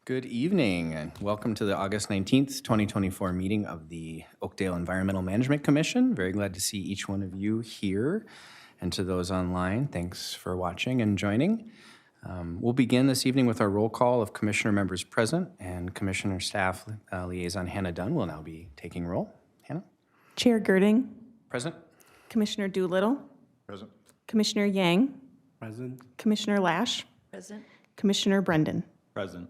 Good evening, and welcome to the August 19th, 2024 meeting of the Oakdale Environmental Management Commission. Very glad to see each one of you here, and to those online, thanks for watching and joining. We'll begin this evening with our roll call of commissioner members present, and Commissioner Staff Liaison Hannah Dunn will now be taking roll. Hannah? Chair Girding. Present. Commissioner Doolittle. Present. Commissioner Yang. Present. Commissioner Lash. Present. Commissioner Brendan. Present.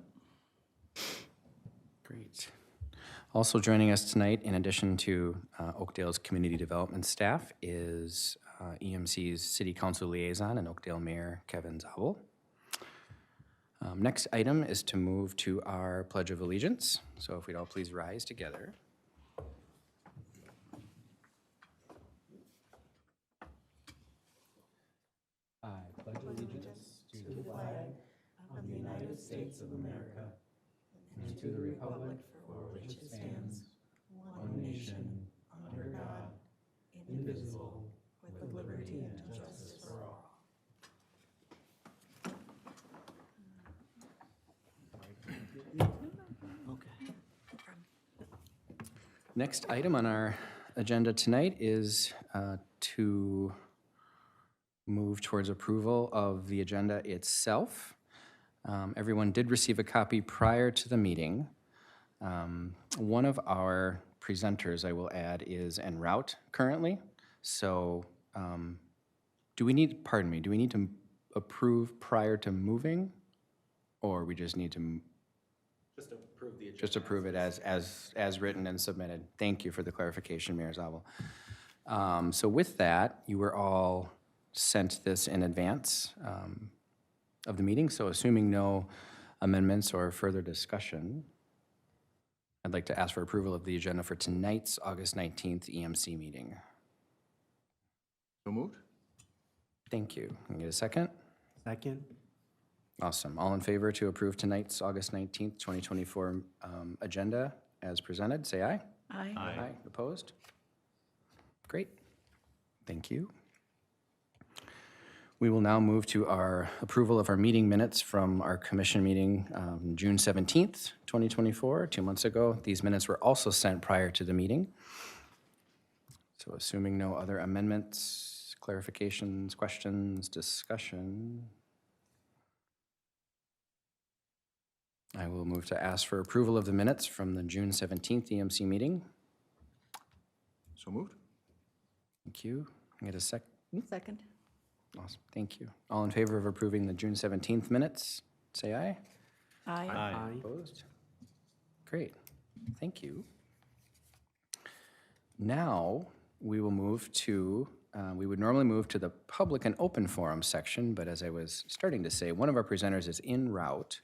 Great. Also joining us tonight, in addition to Oakdale's community development staff, is EMC's City Council Liaison and Oakdale Mayor Kevin Zabel. Next item is to move to our Pledge of Allegiance. So if we'd all please rise together. I pledge allegiance to the flag of the United States of America and to the republic for which it stands, one nation, under God, indivisible, with liberty and justice for all. Next item on our agenda tonight is to move towards approval of the agenda itself. Everyone did receive a copy prior to the meeting. One of our presenters, I will add, is en route currently. So do we need to approve prior to moving? Or we just need to just approve it as written and submitted? Thank you for the clarification, Mayor Zabel. So with that, you were all sent this in advance of the meeting, so assuming no amendments or further discussion, I'd like to ask for approval of the agenda for tonight's August 19th EMC meeting. So moved. Thank you. Can I get a second? Second. Awesome. All in favor to approve tonight's August 19th, 2024 agenda as presented, say aye. Aye. Aye. Opposed? Great. Thank you. We will now move to our approval of our meeting minutes from our commission meeting June 17th, 2024, 2 months ago. These minutes were also sent prior to the meeting. So assuming no other amendments, clarifications, questions, discussion, I will move to ask for approval of the minutes from the June 17th EMC meeting. So moved. Thank you. Can I get a second? Second. Awesome. Thank you. All in favor of approving the June 17th minutes, say aye. Aye. Opposed? Great. Thank you. Now we will move to, we would normally move to the public and open forum section, but as I was starting to say, one of our presenters is en route.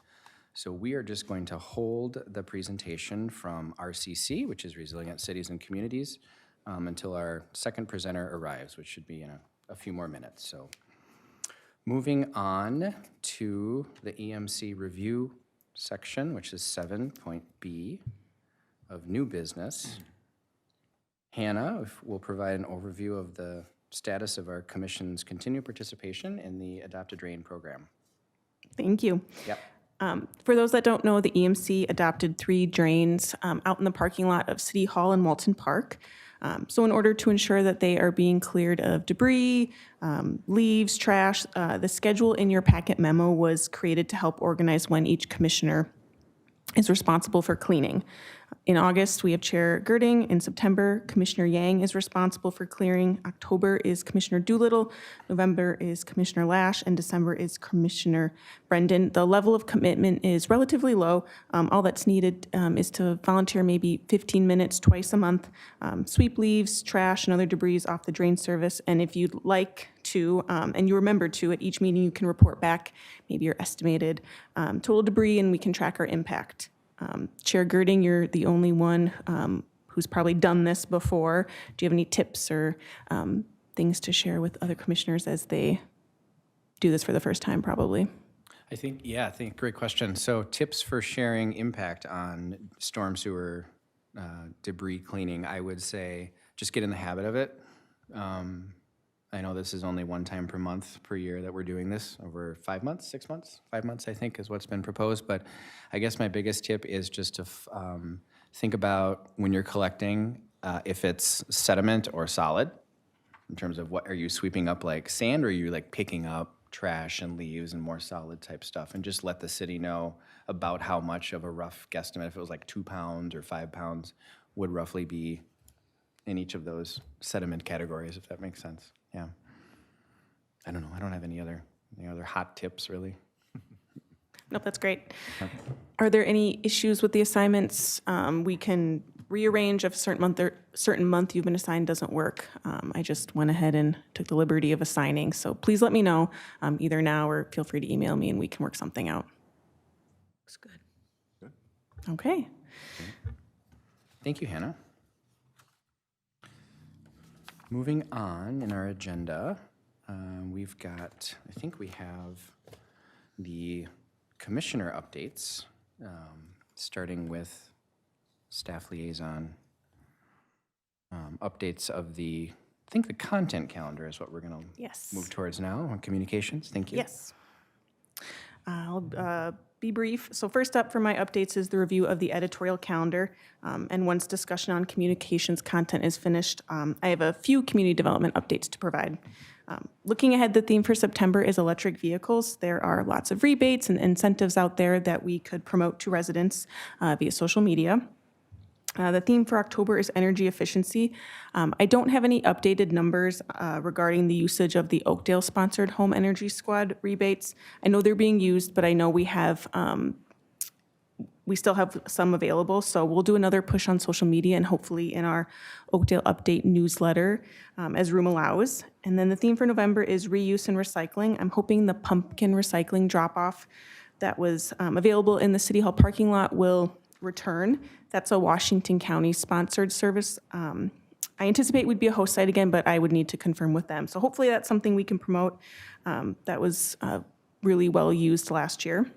So we are just going to hold the presentation from RCC, which is Resilient Cities and Communities, until our second presenter arrives, which should be in a few more minutes. So moving on to the EMC review section, which is 7.B of new business. Hannah will provide an overview of the status of our commission's continued participation in the Adopted Drain program. Thank you. Yep. For those that don't know, the EMC adopted 3 drains out in the parking lot of City Hall in Walton Park. So in order to ensure that they are being cleared of debris, leaves, trash, the schedule in your packet memo was created to help organize when each commissioner is responsible for cleaning. In August, we have Chair Girding. In September, Commissioner Yang is responsible for clearing. October is Commissioner Doolittle. November is Commissioner Lash. And December is Commissioner Brendan. The level of commitment is relatively low. All that's needed is to volunteer maybe 15 minutes twice a month, sweep leaves, trash, and other debris off the drain service. And if you'd like to, and you remember to, at each meeting you can report back maybe your estimated total debris, and we can track our impact. Chair Girding, you're the only one who's probably done this before. Do you have any tips or things to share with other commissioners as they do this for the first time, probably? I think great question. So tips for sharing impact on storm sewer debris cleaning, I would say just get in the habit of it. I know this is only one time per month per year that we're doing this over 5 months, 6 months, 5 months, I think is what's been proposed. But I guess my biggest tip is just to think about when you're collecting, if it's sediment or solid, in terms of what are you sweeping up like sand, or are you like picking up trash and leaves and more solid type stuff, and just let the city know about how much of a rough guesstimate, if it was like 2 pounds or 5 pounds, would roughly be in each of those sediment categories, if that makes sense. Yeah. I don't know. I don't have any other hot tips really. Nope, that's great. Are there any issues with the assignments? We can rearrange if a certain month you've been assigned doesn't work. I just went ahead and took the liberty of assigning, so please let me know either now or feel free to email me and we can work something out. Looks good. Okay. Thank you, Hannah. Moving on in our agenda, we've got, I think we have the commissioner updates, starting with staff liaison. Updates of the, I think the content calendar is what we're going to Yes. move towards now on communications. Thank you. Yes. I'll be brief. So first up for my updates is the review of the editorial calendar. And once discussion on communications content is finished, I have a few community development updates to provide. Looking ahead, the theme for September is electric vehicles. There are lots of rebates and incentives out there that we could promote to residents via social media. The theme for October is energy efficiency. I don't have any updated numbers regarding the usage of the Oakdale-sponsored Home Energy Squad rebates. I know they're being used, but I know we still have some available, so we'll do another push on social media and hopefully in our Oakdale Update newsletter as room allows. And then the theme for November is reuse and recycling. I'm hoping the pumpkin recycling drop-off that was available in the City Hall parking lot will return. That's a Washington County sponsored service. I anticipate we'd be a host site again, but I would need to confirm with them. So hopefully that's something we can promote. That was really well used last year.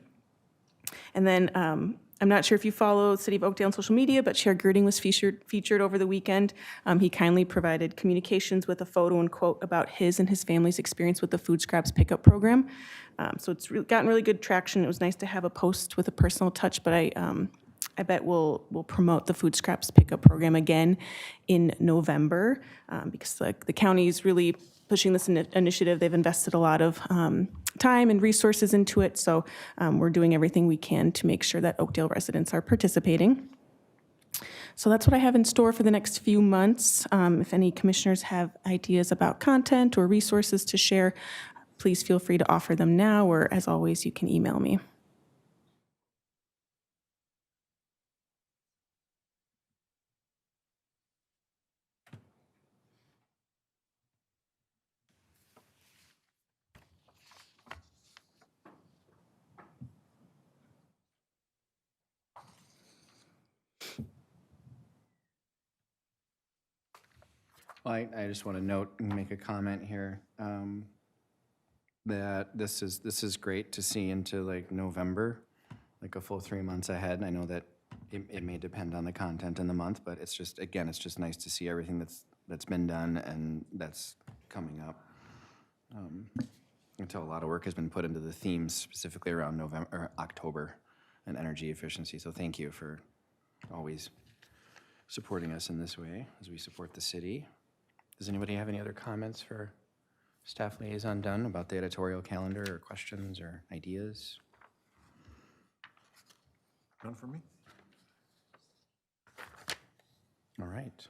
And then I'm not sure if you follow City of Oakdale on social media, but Chair Girding was featured over the weekend. He kindly provided communications with a photo and quote about his and his family's experience with the food scraps pickup program. So it's gotten really good traction. It was nice to have a post with a personal touch, but I bet we'll promote the food scraps pickup program again in November because the county is really pushing this initiative. They've invested a lot of time and resources into it, so we're doing everything we can to make sure that Oakdale residents are participating. So that's what I have in store for the next few months. If any commissioners have ideas about content or resources to share, please feel free to offer them now, or as always, you can email me. Well, I just want to note and make a comment here that this is great to see into like November, like a full 3 months ahead. I know that it may depend on the content in the month, but it's just, again, it's just nice to see everything that's been done and that's coming up. Until a lot of work has been put into the themes specifically around November or October and energy efficiency. So thank you for always supporting us in this way as we support the city. Does anybody have any other comments for staff liaison Dunn about the editorial calendar, or questions or ideas? None for me? All right,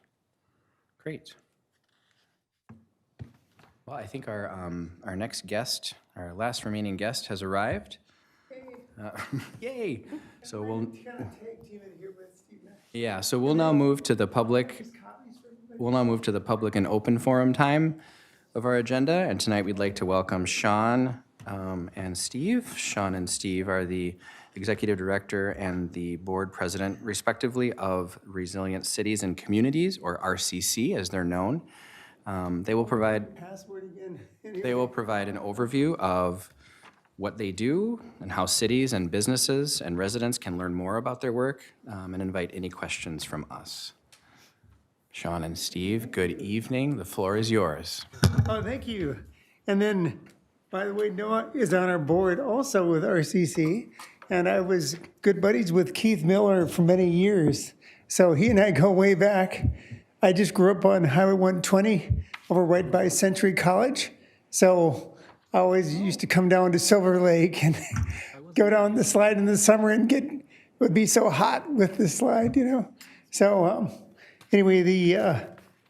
great. Well, I think our next guest, our last remaining guest, has arrived. Yay! So we'll now move to the public. We'll now move to the public and open forum time of our agenda, and tonight we'd like to welcome Sean and Steve. Sean and Steve are the Executive Director and the Board President, respectively, of Resilient Cities and Communities, or RCC as they're known. They will provide an overview of what they do and how cities and businesses and residents can learn more about their work and invite any questions from us. Sean and Steve, good evening. The floor is yours. Oh, thank you. And then, by the way, Noah is on our board also with RCC. And I was good buddies with Keith Miller for many years. So he and I go way back. I just grew up on Highway 120 over right by Century College. So I always used to come down to Silver Lake and go down the slide in the summer and it would be so hot with the slide, you know. So anyway, the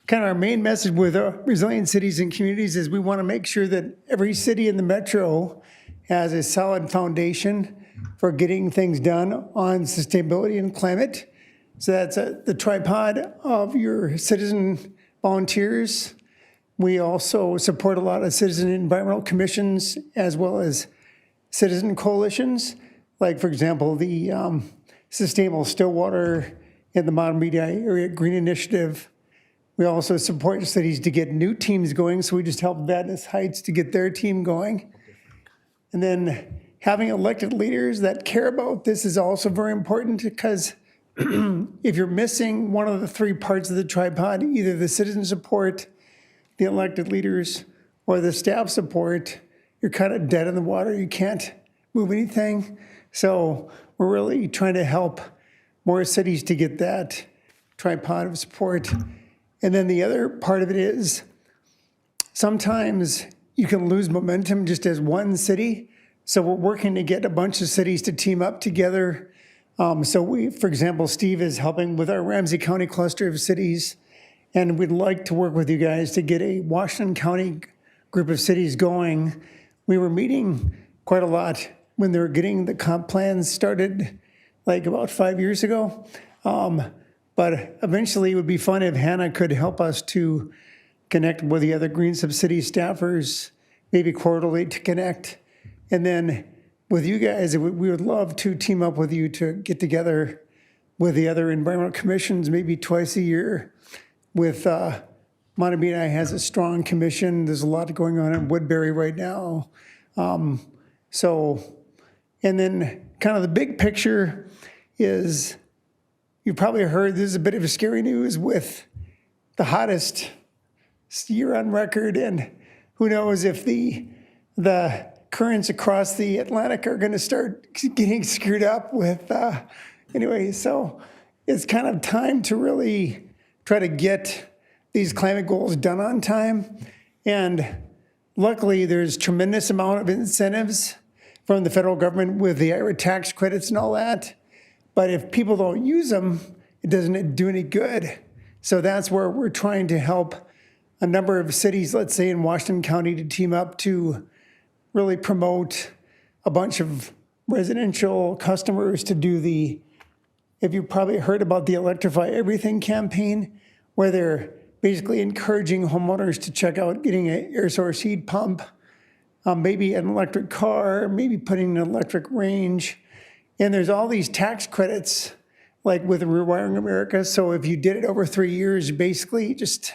kind of our main message with resilient cities and communities is we want to make sure that every city in the metro has a solid foundation for getting things done on sustainability and climate. So that's the tripod of your citizen volunteers. We also support a lot of citizen environmental commissions as well as citizen coalitions, like, for example, the Sustainable Stillwater and the Modern Media Area Green Initiative. We also support cities to get new teams going, so we just help Vadnais Heights to get their team going. And then having elected leaders that care about this is also very important because if you're missing one of the three parts of the tripod, either the citizen support, the elected leaders, or the staff support, you're kind of dead in the water. You can't move anything. So we're really trying to help more cities to get that tripod of support. And then the other part of it is sometimes you can lose momentum just as one city. So we're working to get a bunch of cities to team up together. So we, for example, Steve is helping with our Ramsey County cluster of cities, and we'd like to work with you guys to get a Washington County group of cities going. We were meeting quite a lot when they were getting the comp plans started, like about 5 years ago. But eventually it would be fun if Hannah could help us to connect with the other Green Sub City staffers, maybe quarterly to connect. And then with you guys, we would love to team up with you to get together with the other environmental commissions, maybe twice a year. With Montebello has a strong commission. There's a lot going on in Woodbury right now. And then kind of the big picture is, you probably heard this is a bit of a scary news with the hottest year on record, and who knows if the currents across the Atlantic are going to start getting screwed up with, anyway, so it's kind of time to really try to get these climate goals done on time. And luckily, there's tremendous amount of incentives from the federal government with the IRA tax credits and all that. But if people don't use them, it doesn't do any good. So that's where we're trying to help a number of cities, let's say in Washington County, to team up to really promote a bunch of residential customers to do if you probably heard about the Electrify Everything campaign, where they're basically encouraging homeowners to check out getting an air source heat pump, maybe an electric car, maybe putting an electric range. And there's all these tax credits, like with Rewiring America. So if you did it over 3 years, you basically just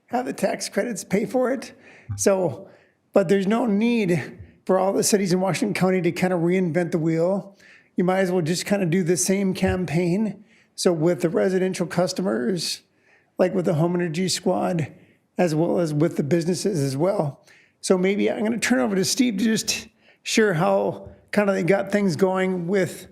have the tax credits pay for it. So, but there's no need for all the cities in Washington County to kind of reinvent the wheel. You might as well just kind of do the same campaign. So with the residential customers, like with the Home Energy Squad, as well as with the businesses as well. So maybe I'm going to turn over to Steve to just share how kind of they got things going with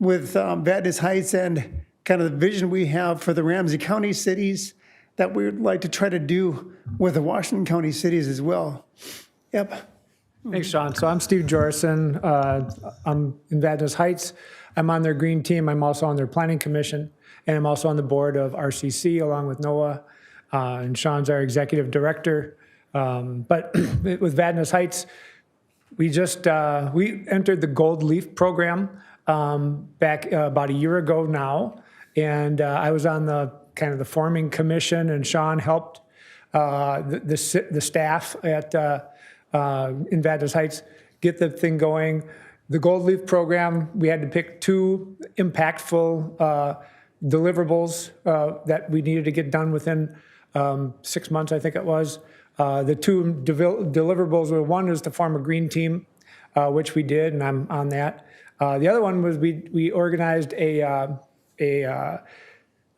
Vadnais Heights and kind of the vision we have for the Ramsey County cities that we would like to try to do with the Washington County cities as well. Yep. Thanks, Sean. So I'm Steve Jorson. I'm in Vadnais Heights. I'm on their green team. I'm also on their planning commission, and I'm also on the board of RCC along with Noah. And Sean's our executive director. But with Vadnais Heights, we entered the Gold Leaf program back about a year ago now, and I was on the kind of the forming commission, and Sean helped the staff at in Vadnais Heights get the thing going. The Gold Leaf program, we had to pick two impactful deliverables that we needed to get done within 6 months, I think it was. The two deliverables were, one is to form a green team, which we did, and I'm on that. The other one was we organized a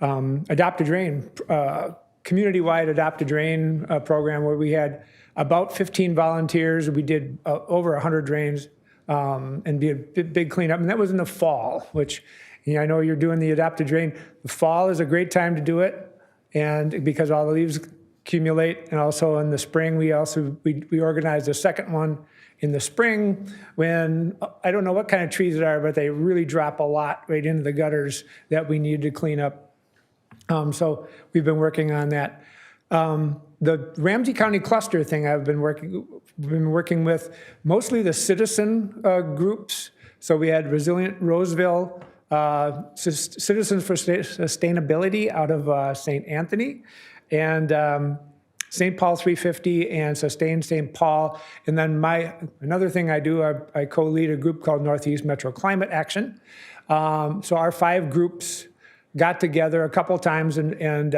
Adopt a Drain community-wide Adopt a Drain program where we had about 15 volunteers. We did over 100 drains and did a big cleanup. And that was in the fall, which I know you're doing the Adopt a Drain. The fall is a great time to do it, and because all the leaves accumulate. And also in the spring, we organized a second one in the spring when, I don't know what kind of trees it are, but they really drop a lot right into the gutters that we need to clean up. So we've been working on that. The Ramsey County cluster thing, I've been working with mostly the citizen groups. So we had Resilient Roseville, Citizens for Sustainability out of St. Anthony, and St. Paul 350 and Sustain St. Paul. And then another thing I do, I co-lead a group called Northeast Metro Climate Action. So our 5 groups got together a couple times and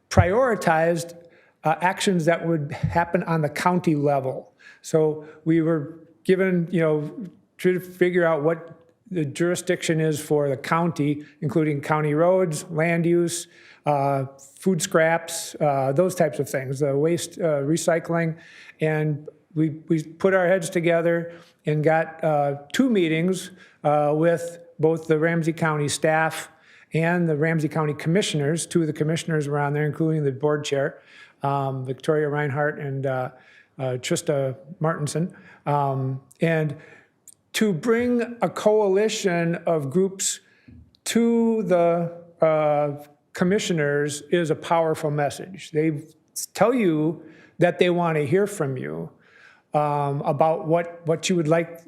prioritized actions that would happen on the county level. So we were given, to figure out what the jurisdiction is for the county, including county roads, land use, food scraps, those types of things, waste recycling. And we put our heads together and got 2 meetings with both the Ramsey County staff and the Ramsey County commissioners. 2 of the commissioners were on there, including the board chair, Victoria Reinhardt and Trista Martinson. And to bring a coalition of groups to the commissioners is a powerful message. They tell you that they want to hear from you about what you would like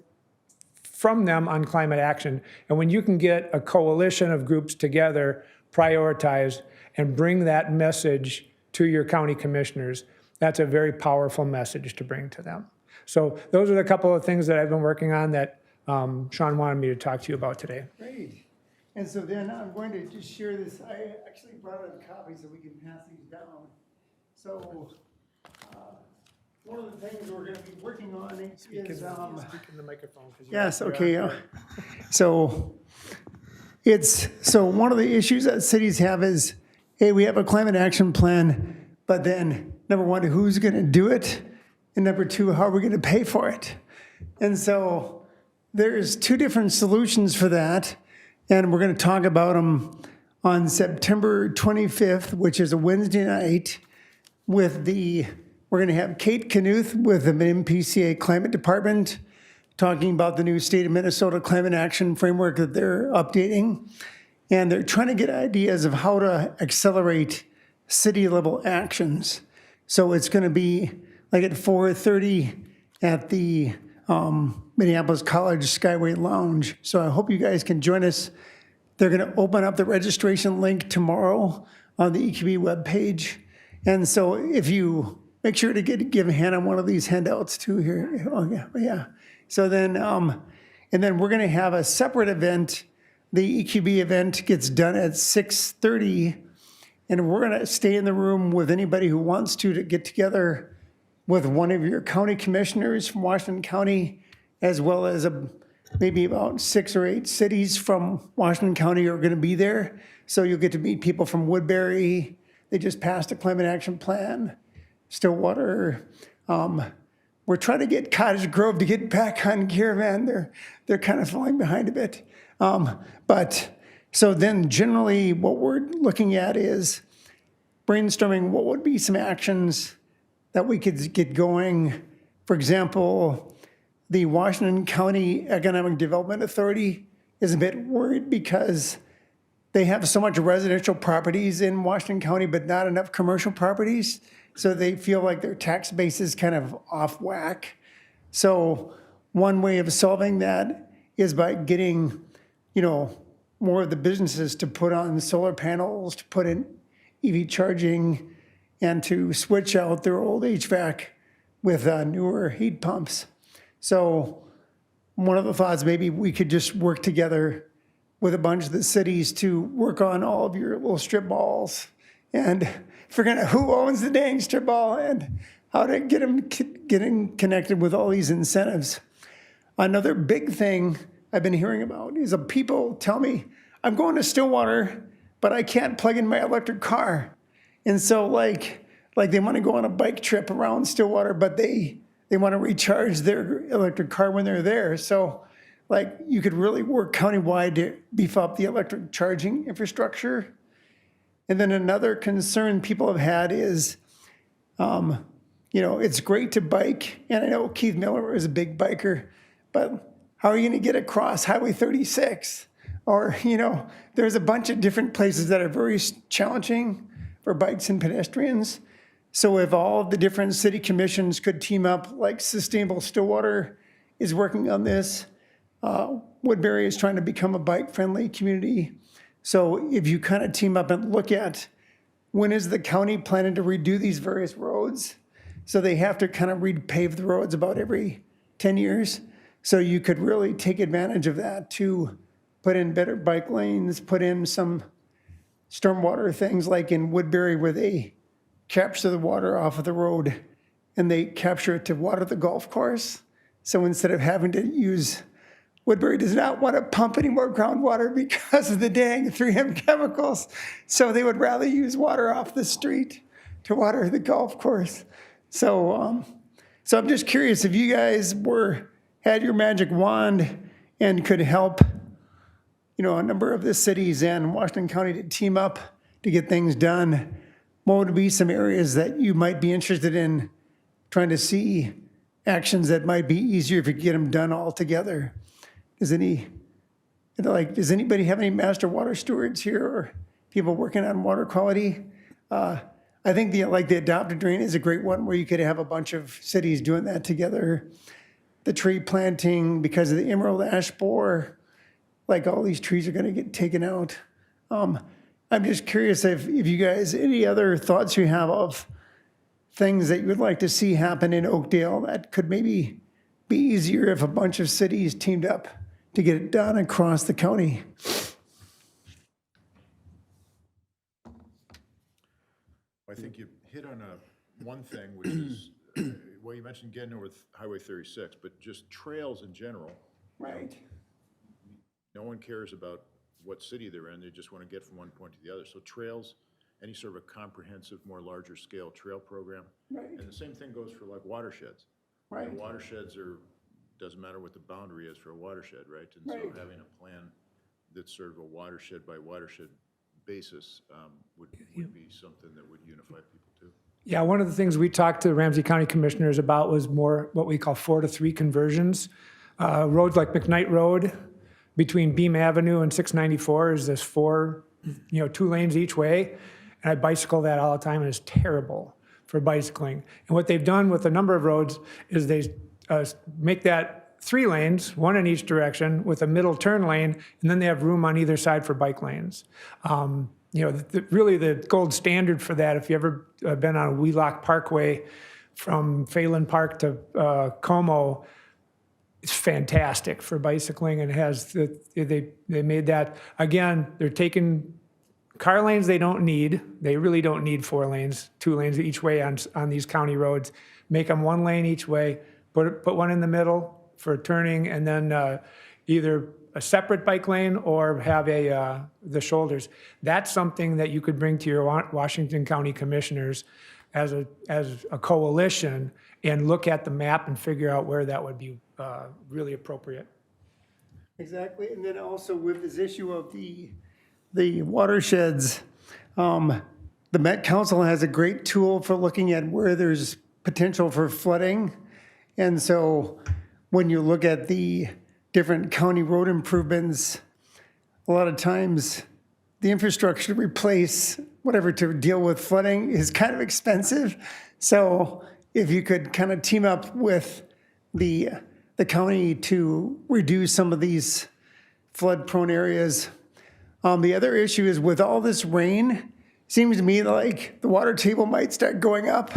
from them on climate action. And when you can get a coalition of groups together, prioritize, and bring that message to your county commissioners, that's a very powerful message to bring to them. So those are the couple of things that I've been working on that Sean wanted me to talk to you about today. Great. And so then I'm going to just share this. I actually brought a copy so we can pass these down. So one of the things we're going to be working on is Speak in the microphone. yes, okay. So one of the issues that cities have is, hey, we have a climate action plan, but then number 1, who's going to do it? And number 2, how are we going to pay for it? And so there's 2 different solutions for that. And we're going to talk about them on September 25th, which is a Wednesday night, we're going to have Kate Knuth with the MPCA Climate Department talking about the new state of Minnesota climate action framework that they're updating. And they're trying to get ideas of how to accelerate city level actions. So it's going to be like at 4:30 at the Minneapolis College Skyway Lounge. So I hope you guys can join us. They're going to open up the registration link tomorrow on the EQB webpage. And so if you make sure to give Hannah one of these handouts too here. Oh, yeah. So then, and then we're going to have a separate event. The EQB event gets done at 6:30, and we're going to stay in the room with anybody who wants to get together with one of your county commissioners from Washington County, as well as maybe about 6 or 8 cities from Washington County are going to be there. So you'll get to meet people from Woodbury. They just passed a climate action plan. Stillwater. We're trying to get Cottage Grove to get back on gear, man. They're kind of falling behind a bit. But so then generally what we're looking at is brainstorming what would be some actions that we could get going. For example, the Washington County Economic Development Authority is a bit worried because they have so much residential properties in Washington County, but not enough commercial properties. So they feel like their tax base is kind of off whack. So one way of solving that is by getting, more of the businesses to put on solar panels, to put in EV charging, and to switch out their old HVAC with newer heat pumps. So one of the thoughts, maybe we could just work together with a bunch of the cities to work on all of your little strip malls and figuring out who owns the dang strip mall and how to get them getting connected with all these incentives. Another big thing I've been hearing about is people tell me, I'm going to Stillwater, but I can't plug in my electric car. And so like they want to go on a bike trip around Stillwater, but they want to recharge their electric car when they're there. So like you could really work countywide to beef up the electric charging infrastructure. And then another concern people have had is, it's great to bike. And I know Keith Miller is a big biker, but how are you going to get across Highway 36? Or, there's a bunch of different places that are very challenging for bikes and pedestrians. So if all the different city commissions could team up, like Sustainable Stillwater is working on this, Woodbury is trying to become a bike-friendly community. So if you kind of team up and look at when is the county planning to redo these various roads, so they have to kind of repave the roads about every 10 years. So you could really take advantage of that to put in better bike lanes, put in some stormwater things like in Woodbury where they capture the water off of the road and they capture it to water the golf course. So instead of having to use, Woodbury does not want to pump any more groundwater because of the dang 3M chemicals. So they would rather use water off the street to water the golf course. So I'm just curious if you guys had your magic wand and could help, a number of the cities and Washington County to team up to get things done. What would be some areas that you might be interested in trying to see actions that might be easier if you get them done all together? Does anybody have any master water stewards here or people working on water quality? I think the adopted drain is a great one where you could have a bunch of cities doing that together. The tree planting because of the emerald ash borer, like all these trees are going to get taken out. I'm just curious if you guys, any other thoughts you have of things that you would like to see happen in Oakdale that could maybe be easier if a bunch of cities teamed up to get it done across the county. I think you hit on one thing, which is, well, you mentioned getting over Highway 36, but just trails in general. Right. No one cares about what city they're in, they just want to get from one point to the other. So trails, any sort of a comprehensive, more larger scale trail program. Right. And the same thing goes for like watersheds. Right. And watersheds doesn't matter what the boundary is for a watershed, right? And Right. so having a plan that's sort of a watershed by watershed basis would be something that would unify people too. Yeah, one of the things we talked to the Ramsey County Commissioners about was more what we call 4-to-3 conversions. Roads like McKnight Road between Beam Avenue and 694 is this 2 lanes each way. And I bicycle that all the time and it's terrible for bicycling. And what they've done with a number of roads is they make that 3 lanes, 1 in each direction with a middle turn lane, and then they have room on either side for bike lanes. Really the gold standard for that, if you ever been on a Wheelock Parkway from Phelan Park to Como, it's fantastic for bicycling and they made that, again, they're taking car lanes they don't need. They really don't need 4 lanes, 2 lanes each way on these county roads. Make them 1 lane each way, put 1 in the middle for turning, and then either a separate bike lane or have the shoulders. That's something that you could bring to your Washington County Commissioners as a coalition and look at the map and figure out where that would be really appropriate. Exactly, and then also with this issue of the watersheds, the Met Council has a great tool for looking at where there's potential for flooding. And so when you look at the different county road improvements, a lot of times the infrastructure to replace whatever to deal with flooding is kind of expensive. So if you could kind of team up with the county to reduce some of these flood-prone areas. The other issue is with all this rain, seems to me like the water table might start going up,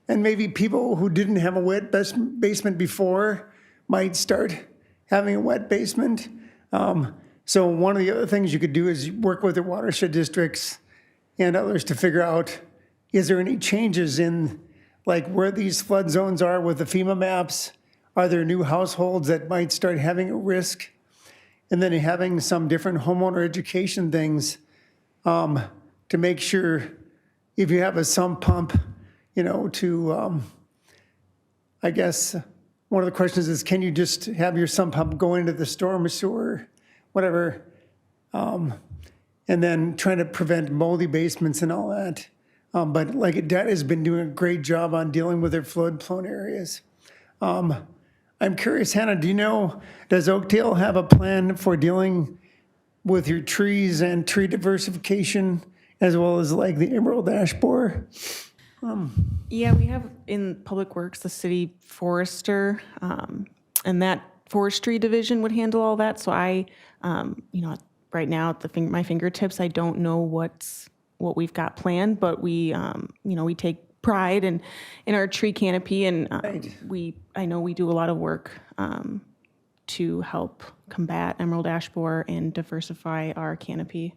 and maybe people who didn't have a wet basement before might start having a wet basement. So one of the other things you could do is work with the watershed districts and others to figure out, is there any changes in like where these flood zones are with the FEMA maps? Are there new households that might start having a risk? And then having some different homeowner education things to make sure, if you have a sump pump, to, I guess, one of the questions is, can you just have your sump pump go into the storm sewer, whatever, and then trying to prevent moldy basements and all that. But like Edet has been doing a great job on dealing with their flood-prone areas. I'm curious, Hannah, does Oakdale have a plan for dealing with your trees and tree diversification, as well as like the emerald ash borer? Yeah, we have in Public Works, the city forester, and that forestry division would handle all that. So I, right now at my fingertips, I don't know what we've got planned, but we take pride in our tree canopy, and I know we do a lot of work to help combat emerald ash borer and diversify our canopy.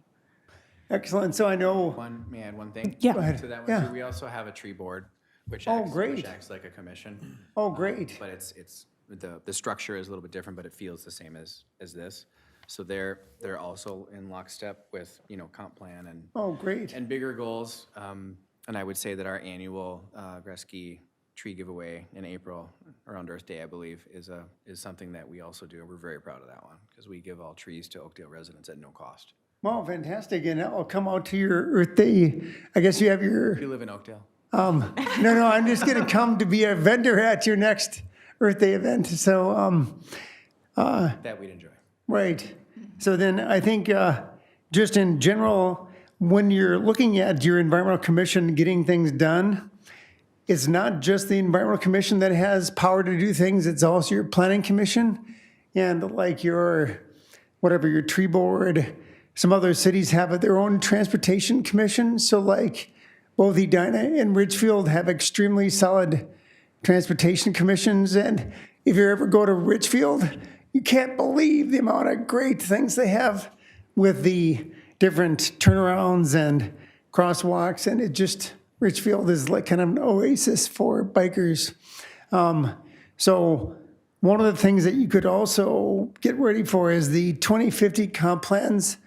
Excellent. So I know, May I add one thing? Yeah. Go ahead. To that one, Yeah. too. We also have a tree board, which Oh, acts, great. which acts like a commission. oh, great. But it's the structure is a little bit different, but it feels the same as this. So they're also in lockstep with, comp plan Oh, great. and bigger goals. And I would say that our annual Gresky tree giveaway in April, around Earth Day, I believe, is something that we also do. And we're very proud of that one because we give all trees to Oakdale residents at no cost. Well, fantastic. And I'll come out to your Earth Day. I guess you have your, You live in Oakdale? no, I'm just going to come to be a vendor at your next Earth Day event. So, That we'd enjoy. right. So then I think just in general, when you're looking at your environmental commission getting things done, it's not just the environmental commission that has power to do things, it's also your planning commission and like your tree board. Some other cities have their own transportation commission. So like both Edina and Richfield have extremely solid transportation commissions. And if you ever go to Richfield, you can't believe the amount of great things they have with the different turnarounds and crosswalks. And Richfield is like kind of an oasis for bikers. So one of the things that you could also get ready for is the 2050 comp plans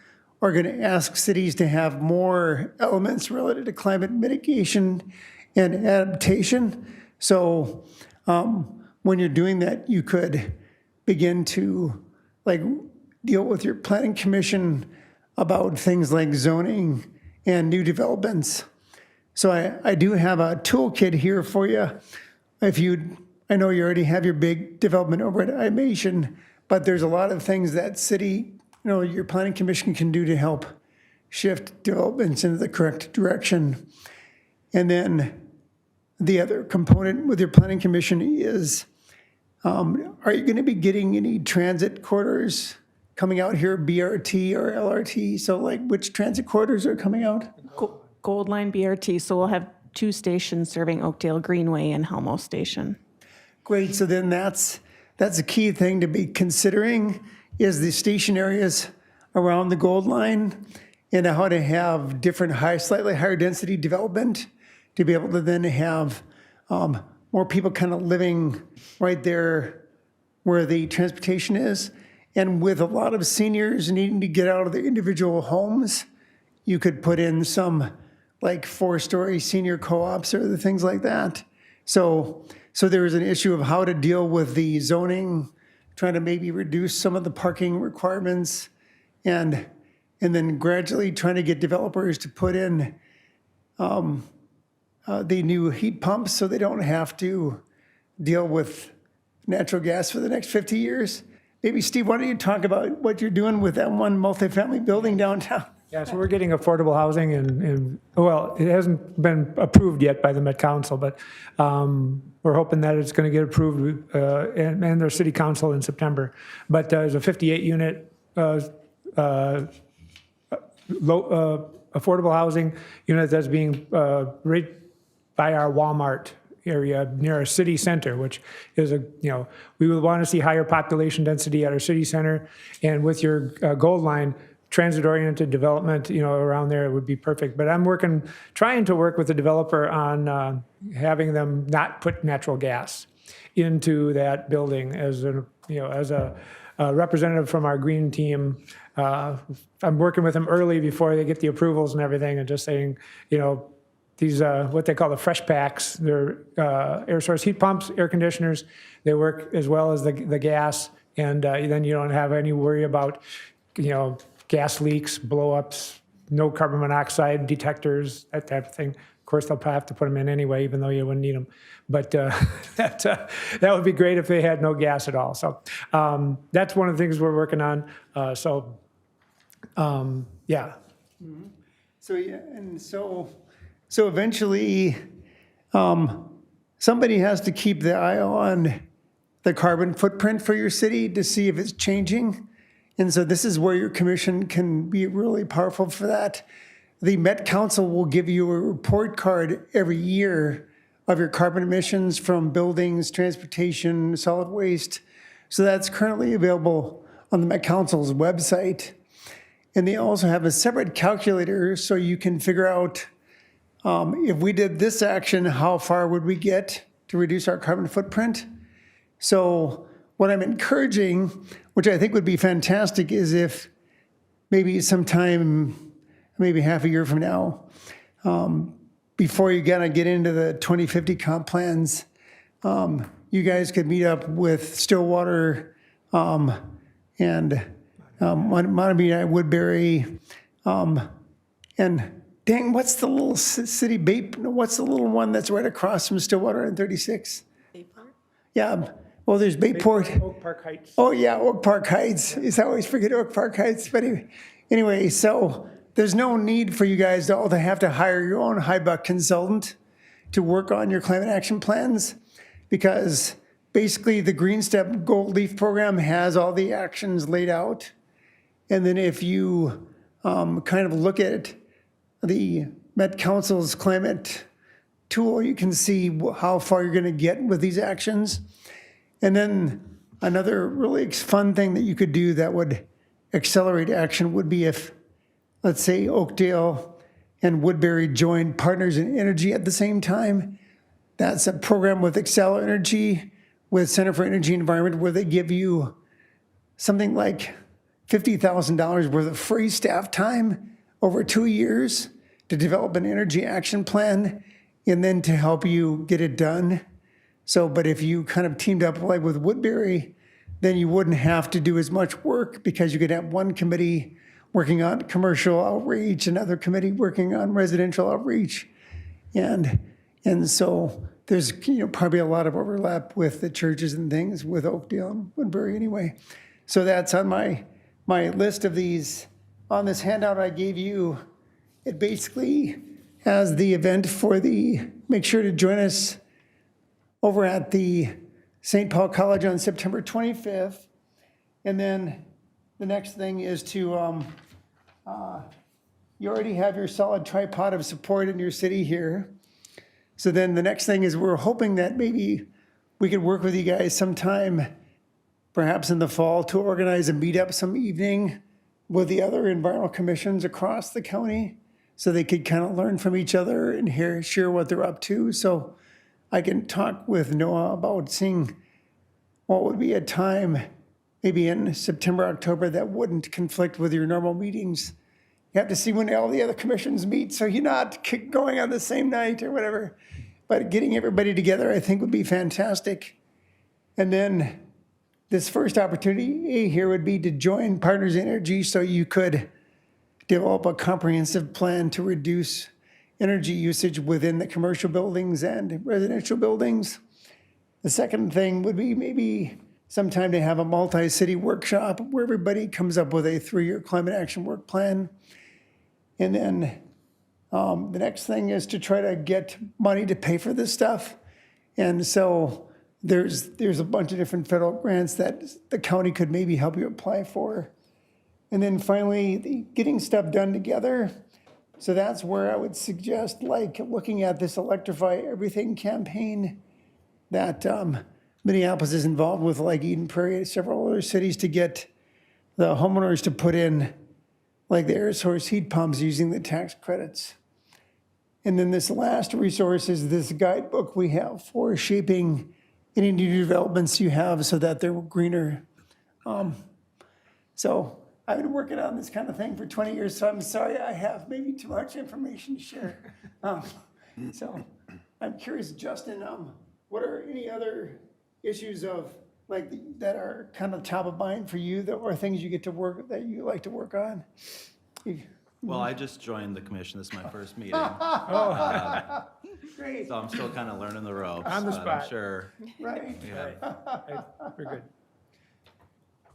are going to ask cities to have more elements related to climate mitigation and adaptation. So when you're doing that, you could begin to deal with your planning commission about things like zoning and new developments. So I do have a toolkit here for you. I know you already have your big development over at iMation, but there's a lot of things that your planning commission can do to help shift developments into the correct direction. And then the other component with your planning commission is, are you going to be getting any transit corridors coming out here, BRT or LRT? So which transit corridors are coming out? Gold Line BRT, so we'll have 2 stations serving Oakdale Greenway and Helmo Station. Great, so then that's a key thing to be considering is the station areas around the Gold Line and how to have different slightly higher density development to be able to then have more people kind of living right there where the transportation is. And with a lot of seniors needing to get out of their individual homes, you could put in some 4-story senior co-ops or the things like that. So there is an issue of how to deal with the zoning, trying to maybe reduce some of the parking requirements, and then gradually trying to get developers to put in the new heat pumps so they don't have to deal with natural gas for the next 50 years. Maybe, Steve, why don't you talk about what you're doing with that one multifamily building downtown? Yeah, so we're getting affordable housing and well, it hasn't been approved yet by the Met Council, but we're hoping that it's going to get approved and their city council in September. But there's a 58-unit affordable housing unit that's being right by our Walmart area near our city center, which is we would want to see higher population density at our city center. And with your Gold Line, transit-oriented development, around there, it would be perfect. But I'm trying to work with the developer on having them not put natural gas into that building as a representative from our green team. I'm working with them early before they get the approvals and everything, and just saying, these what they call the fresh packs. They're air source heat pumps, air conditioners. They work as well as the gas, and then you don't have any worry about, gas leaks, blow-ups, no carbon monoxide detectors, that type of thing. Of course, they'll probably have to put them in anyway, even though you wouldn't need them. But that would be great if they had no gas at all. So that's one of the things we're working on. Yeah. So, yeah, and so eventually, somebody has to keep the eye on the carbon footprint for your city to see if it's changing. And so this is where your commission can be really powerful for that. The Met Council will give you a report card every year of your carbon emissions from buildings, transportation, solid waste. So that's currently available on the Met Council's website. And they also have a separate calculator so you can figure out if we did this action, how far would we get to reduce our carbon footprint? So what I'm encouraging, which I think would be fantastic, is if maybe sometime, maybe half a year from now, before you gotta get into the 2050 comp plans, you guys could meet up with Stillwater and Montague, Woodbury, and dang, what's the little city, what's the little one that's right across from Stillwater and 36? Bayport? Yeah, well, there's Bayport. Oak Park Heights. Oh, yeah, Oak Park Heights. I always forget Oak Park Heights. But anyway, so there's no need for you guys to all have to hire your own high-buck consultant to work on your climate action plans, because basically the Green Step Gold Leaf program has all the actions laid out. And then if you kind of look at the Met Council's climate tool, you can see how far you're going to get with these actions. And then another really fun thing that you could do that would accelerate action would be if, let's say, Oakdale and Woodbury joined Partners in Energy at the same time. That's a program with Excel Energy, with Center for Energy and Environment, where they give you something like $50,000 worth of free staff time over 2 years to develop an energy action plan and then to help you get it done. So, but if you kind of teamed up like with Woodbury, then you wouldn't have to do as much work, because you could have one committee working on commercial outreach, another committee working on residential outreach. And so there's probably a lot of overlap with the churches and things with Oakdale and Woodbury anyway. So that's on my list of these. On this handout I gave you, it basically has the event for make sure to join us over at the St. Paul College on September 25th. And then the next thing is to, you already have your solid tripod of support in your city here. So then the next thing is we're hoping that maybe we could work with you guys sometime, perhaps in the fall, to organize a meetup some evening with the other environmental commissions across the county, so they could kind of learn from each other and share what they're up to. So I can talk with Noah about seeing what would be a time, maybe in September, October, that wouldn't conflict with your normal meetings. You have to see when all the other commissions meet, so you're not going on the same night or whatever. But getting everybody together, I think, would be fantastic. And then this first opportunity here would be to join Partners in Energy, so you could develop a comprehensive plan to reduce energy usage within the commercial buildings and residential buildings. The second thing would be maybe sometime to have a multi-city workshop where everybody comes up with a 3-year climate action work plan. And then the next thing is to try to get money to pay for this stuff. And so there's a bunch of different federal grants that the county could maybe help you apply for. And then finally, getting stuff done together. So that's where I would suggest, like, looking at this Electrify Everything campaign that Minneapolis is involved with, like Eden Prairie, several other cities, to get the homeowners to put in, like, the air source heat pumps using the tax credits. And then this last resource is this guidebook we have for shaping any new developments you have so that they're greener. So I've been working on this kind of thing for 20 years, so I'm sorry I have maybe too much information to share. So I'm curious, Justin, what are any other issues of like that are kind of top of mind for you that or things you get to work that you like to work on? Well, I just joined the commission. This is my first meeting. Great, So I'm still kind of learning the ropes. On the but spot. I'm sure. right. We're good.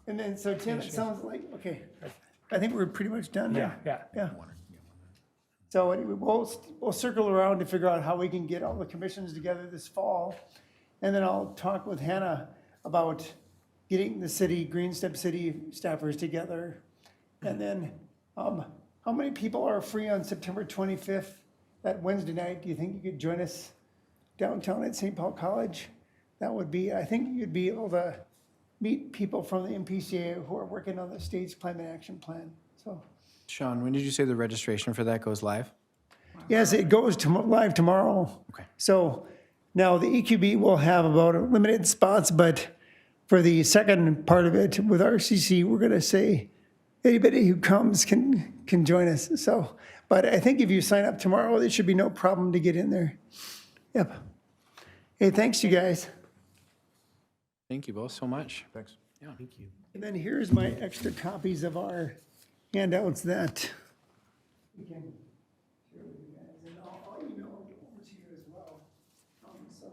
And then, so Tim, it sounds like, okay, I think we're pretty much done now. Yeah. So anyway, we'll circle around to figure out how we can get all the commissions together this fall. And then I'll talk with Hannah about getting the city, Green Step City staffers together. And then, how many people are free on September 25th, that Wednesday night? Do you think you could join us downtown at St. Paul College? That would be, I think you'd be able to meet people from the MPCA who are working on the state's climate action plan, so. Sean, when did you say the registration for that goes live? Yes, it goes to live tomorrow. Okay. So now the EQB will have about limited spots, but for the second part of it with RCC, we're going to say anybody who comes can join us. So, but I think if you sign up tomorrow, there should be no problem to get in there. Yep. Hey, thanks, you guys. Thank you both so much. Thanks. Thank you. And then here's my extra copies of our handouts that we can share with you guys. And I'll email them over to you as well. So,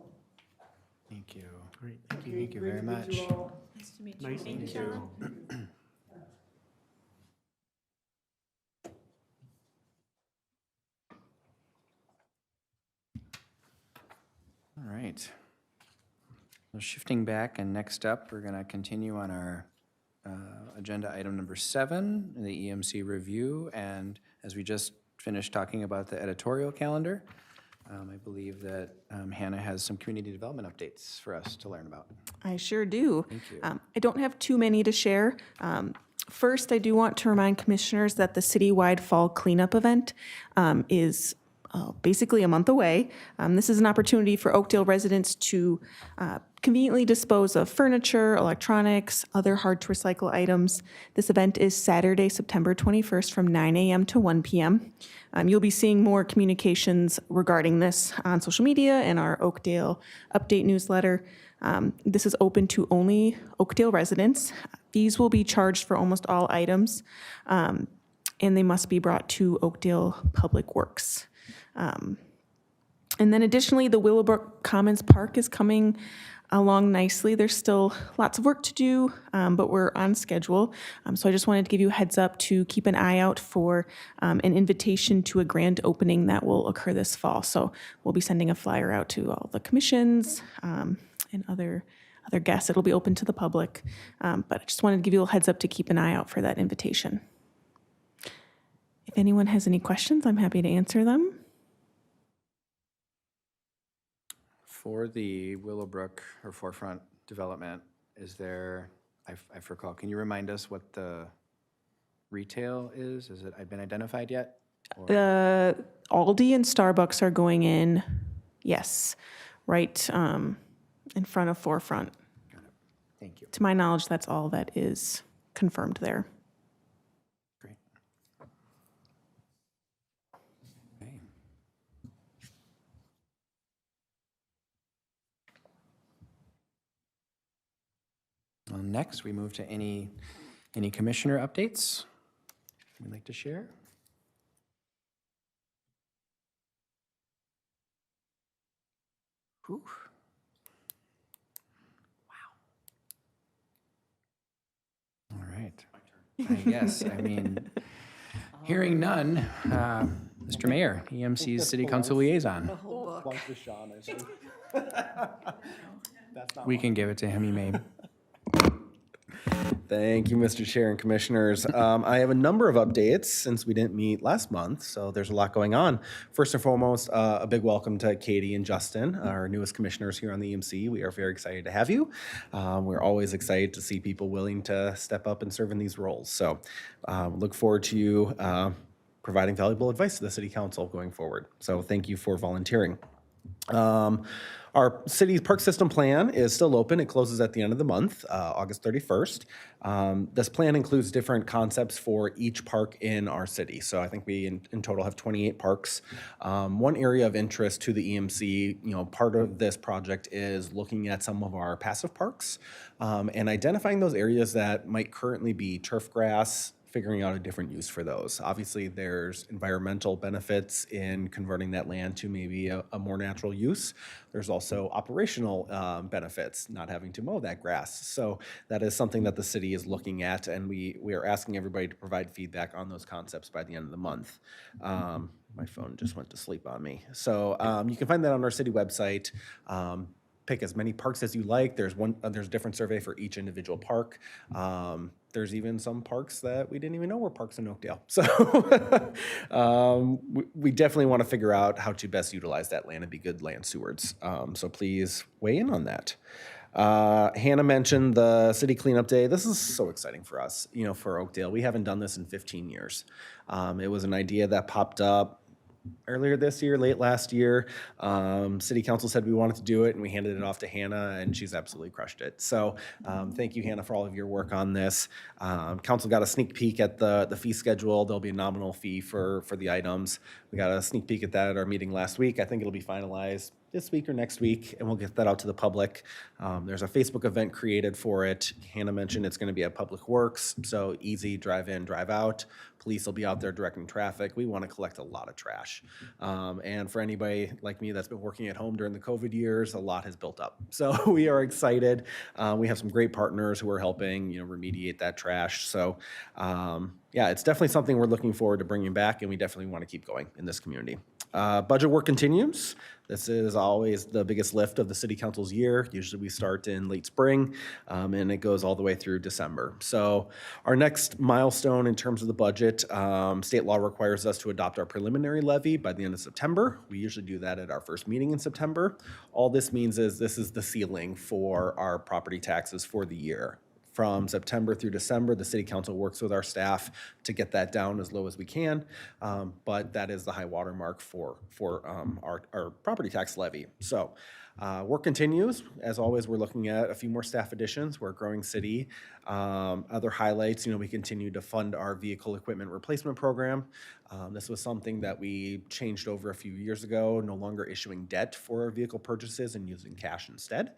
Thank you. Great. Thank you great very to meet much. you all. Nice to meet you. Nice to meet you. All right. So shifting back, and next up, we're going to continue on our agenda item number 7, the EMC review. And as we just finished talking about the editorial calendar, I believe that Hannah has some community development updates for us to learn about. I sure do. Thank you. I don't have too many to share. First, I do want to remind commissioners that the citywide fall cleanup event is basically a month away. This is an opportunity for Oakdale residents to conveniently dispose of furniture, electronics, other hard-to-recycle items. This event is Saturday, September 21st from 9 a.m. to 1 p.m. You'll be seeing more communications regarding this on social media and our Oakdale update newsletter. This is open to only Oakdale residents. Fees will be charged for almost all items, and they must be brought to Oakdale Public Works. And then additionally, the Willowbrook Commons Park is coming along nicely. There's still lots of work to do, but we're on schedule. So I just wanted to give you a heads up to keep an eye out for an invitation to a grand opening that will occur this fall. So we'll be sending a flyer out to all the commissions and other guests. It'll be open to the public, but I just wanted to give you a little heads up to keep an eye out for that invitation. If anyone has any questions, I'm happy to answer them. For the Willowbrook or Forefront development, is there, I recall, can you remind us what the retail is? Is it been identified yet? Or- Aldi and Starbucks are going in, yes, right in front of Forefront. Thank you. To my knowledge, that's all that is confirmed there. Great. Okay. Well, next, we move to any commissioner updates you'd like to share? Whew. Wow. All right. Yes, I mean, hearing none, Mr. Mayor, EMC's City Council Liaison. Plunk to Sean, I think. We can give it to him, he may. Thank you, Mr. Chair and Commissioners. I have a number of updates since we didn't meet last month, so there's a lot going on. First and foremost, a big welcome to Katie and Justin, our newest commissioners here on the EMC. We are very excited to have you. We're always excited to see people willing to step up and serve in these roles. So look forward to you providing valuable advice to the City Council going forward. So thank you for volunteering. Our city's park system plan is still open. It closes at the end of the month, August 31st. This plan includes different concepts for each park in our city. So I think we in total have 28 parks. One area of interest to the EMC, part of this project is looking at some of our passive parks and identifying those areas that might currently be turf grass, figuring out a different use for those. Obviously, there's environmental benefits in converting that land to maybe a more natural use. There's also operational benefits, not having to mow that grass. So that is something that the city is looking at, and we are asking everybody to provide feedback on those concepts by the end of the month. My phone just went to sleep on me. So you can find that on our city website. Pick as many parks as you like. There's a different survey for each individual park. There's even some parks that we didn't even know were parks in Oakdale. So we definitely want to figure out how to best utilize that land and be good land stewards. So please weigh in on that. Hannah mentioned the city cleanup day. This is so exciting for us, for Oakdale. We haven't done this in 15 years. It was an idea that popped up earlier this year, late last year. City council said we wanted to do it, and we handed it off to Hannah, and she's absolutely crushed it. So thank you, Hannah, for all of your work on this. Council got a sneak peek at the fee schedule. There'll be a nominal fee for the items. We got a sneak peek at that at our meeting last week. I think it'll be finalized this week or next week, and we'll get that out to the public. There's a Facebook event created for it. Hannah mentioned it's going to be at Public Works, so easy, drive in, drive out. Police will be out there directing traffic. We want to collect a lot of trash. And for anybody like me that's been working at home during the COVID years, a lot has built up. So we are excited. We have some great partners who are helping, remediate that trash. So yeah, it's definitely something we're looking forward to bringing back, and we definitely want to keep going in this community. Budget work continues. This is always the biggest lift of the city council's year. Usually we start in late spring and it goes all the way through December. So our next milestone in terms of the budget, state law requires us to adopt our preliminary levy by the end of September. We usually do that at our first meeting in September. All this means is this is the ceiling for our property taxes for the year. From September through December, the city council works with our staff to get that down as low as we can, but that is the high water mark for our property tax levy. So work continues. As always, we're looking at a few more staff additions. We're a growing city. Other highlights, we continue to fund our vehicle equipment replacement program. This was something that we changed over a few years ago, no longer issuing debt for our vehicle purchases and using cash instead.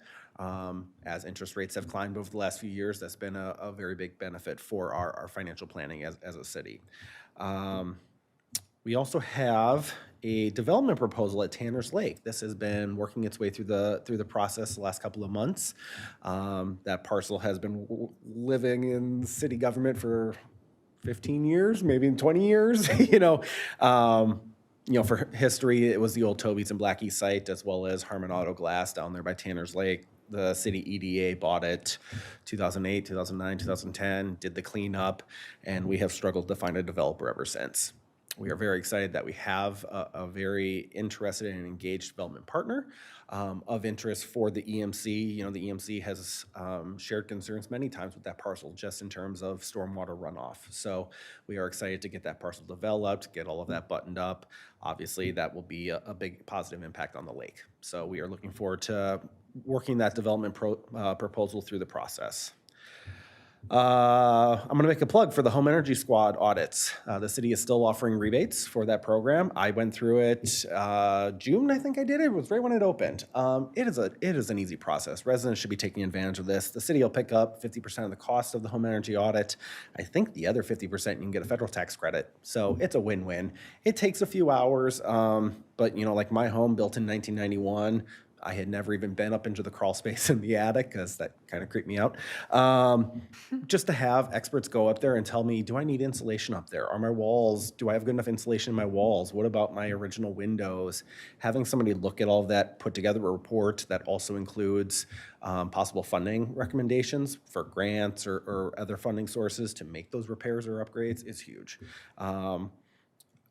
As interest rates have climbed over the last few years, that's been a very big benefit for our financial planning as a city. We also have a development proposal at Tanner's Lake. This has been working its way through the process the last couple of months. That parcel has been living in city government for 15 years, maybe 20 years, for history, it was the old Toby's and Blackie site, as well as Harmon Auto Glass down there by Tanner's Lake. The city EDA bought it 2008, 2009, 2010, did the cleanup, and we have struggled to find a developer ever since. We are very excited that we have a very interested and engaged development partner of interest for the EMC. The EMC has shared concerns many times with that parcel just in terms of stormwater runoff. So we are excited to get that parcel developed, get all of that buttoned up. Obviously, that will be a big positive impact on the lake. So we are looking forward to working that development proposal through the process. I'm going to make a plug for the Home Energy Squad audits. The city is still offering rebates for that program. I went through it June, I think I did it. It was right when it opened. It is an easy process. Residents should be taking advantage of this. The city will pick up 50% of the cost of the home energy audit. I think the other 50% you can get a federal tax credit. So it's a win-win. It takes a few hours, but like my home built in 1991, I had never even been up into the crawl space in the attic because that kind of creeped me out. Just to have experts go up there and tell me, do I need insulation up there? Are my walls, do I have good enough insulation in my walls? What about my original windows? Having somebody look at all of that, put together a report that also includes possible funding recommendations for grants or other funding sources to make those repairs or upgrades is huge.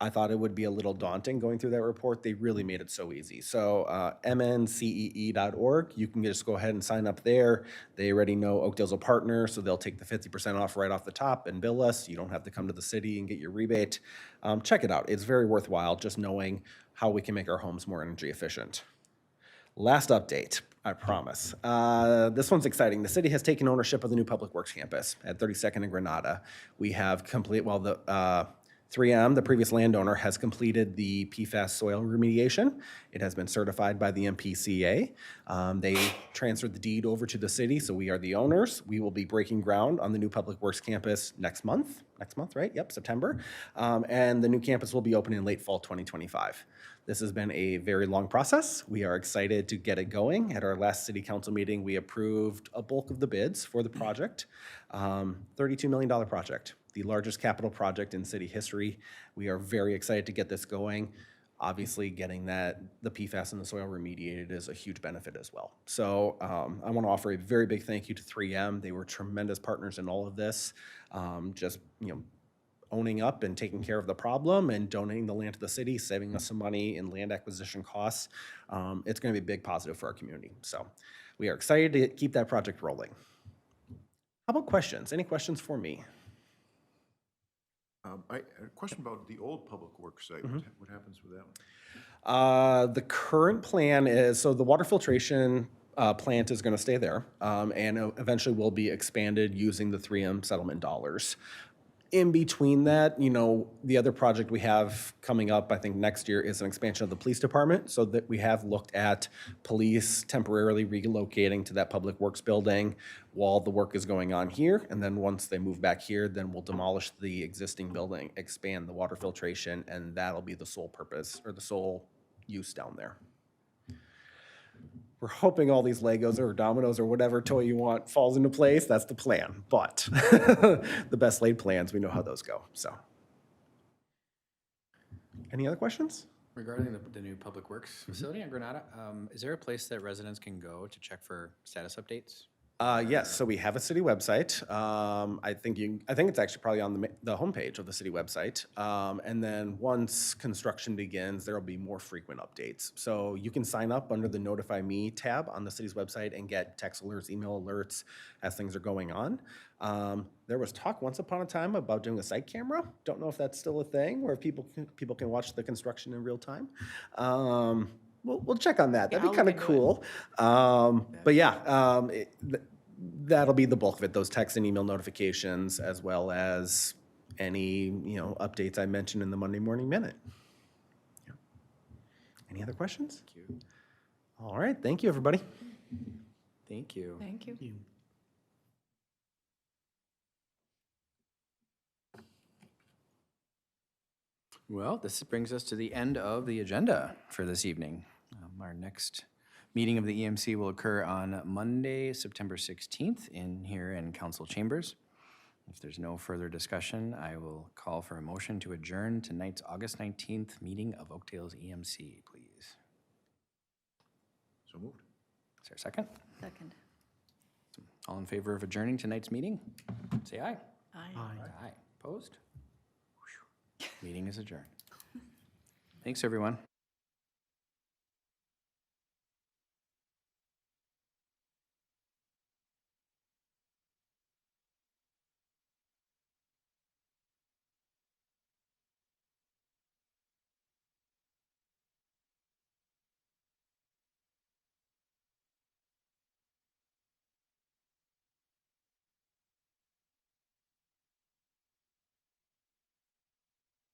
I thought it would be a little daunting going through that report. They really made it so easy. So mncee.org, you can just go ahead and sign up there. They already know Oakdale's a partner, so they'll take the 50% off right off the top and bill us. You don't have to come to the city and get your rebate. Check it out. It's very worthwhile just knowing how we can make our homes more energy efficient. Last update, I promise. This one's exciting. The city has taken ownership of the new Public Works campus at 32nd and Granada. We have the 3M, the previous landowner, has completed the PFAS soil remediation. It has been certified by the MPCA. They transferred the deed over to the city, so we are the owners. We will be breaking ground on the new Public Works campus next month. Next month, right? Yep, September. And the new campus will be open in late fall 2025. This has been a very long process. We are excited to get it going. At our last city council meeting, we approved a bulk of the bids for the project. $32 million project, the largest capital project in city history. We are very excited to get this going. Obviously, getting the PFAS in the soil remediated is a huge benefit as well. So I want to offer a very big thank you to 3M. They were tremendous partners in all of this. Owning up and taking care of the problem and donating the land to the city, saving us some money in land acquisition costs. It's going to be a big positive for our community. So we are excited to keep that project rolling. How about questions? Any questions for me? A question about the old Public Works site. What happens with that one? The current plan is, so the water filtration plant is going to stay there, and eventually will be expanded using the 3M settlement dollars. In between that, the other project we have coming up, I think next year, is an expansion of the police department, so that we have looked at police temporarily relocating to that Public Works building while the work is going on here. And then once they move back here, then we'll demolish the existing building, expand the water filtration, and that'll be the sole purpose or the sole use down there. We're hoping all these Legos or dominoes or whatever toy you want falls into place. That's the plan. But the best laid plans, we know how those go. So, any other questions? Regarding the new Public Works facility in Granada, is there a place that residents can go to check for status updates? Yes, so we have a city website. I think it's actually probably on the homepage of the city website. And then once construction begins, there will be more frequent updates. So you can sign up under the Notify Me tab on the city's website and get text alerts, email alerts as things are going on. There was talk once upon a time about doing a site camera. Don't know if that's still a thing where people can watch the construction in real time. We'll check on that. That'd be kind of cool. But yeah, that'll be the bulk of it, those text and email notifications, as well as any updates I mentioned in the Monday Morning Minute. Yeah. Any other questions? Thank you. All right. Thank you, everybody. Thank you. Thank you. Well, this brings us to the end of the agenda for this evening. Our next meeting of the EMC will occur on Monday, September 16th here in council chambers. If there's no further discussion, I will call for a motion to adjourn tonight's August 19th meeting of Oakdale's EMC, please. So moved. Is there a second? Second. All in favor of adjourning tonight's meeting? Say aye. Aye. Aye. Opposed? Meeting is adjourned. Thanks, everyone.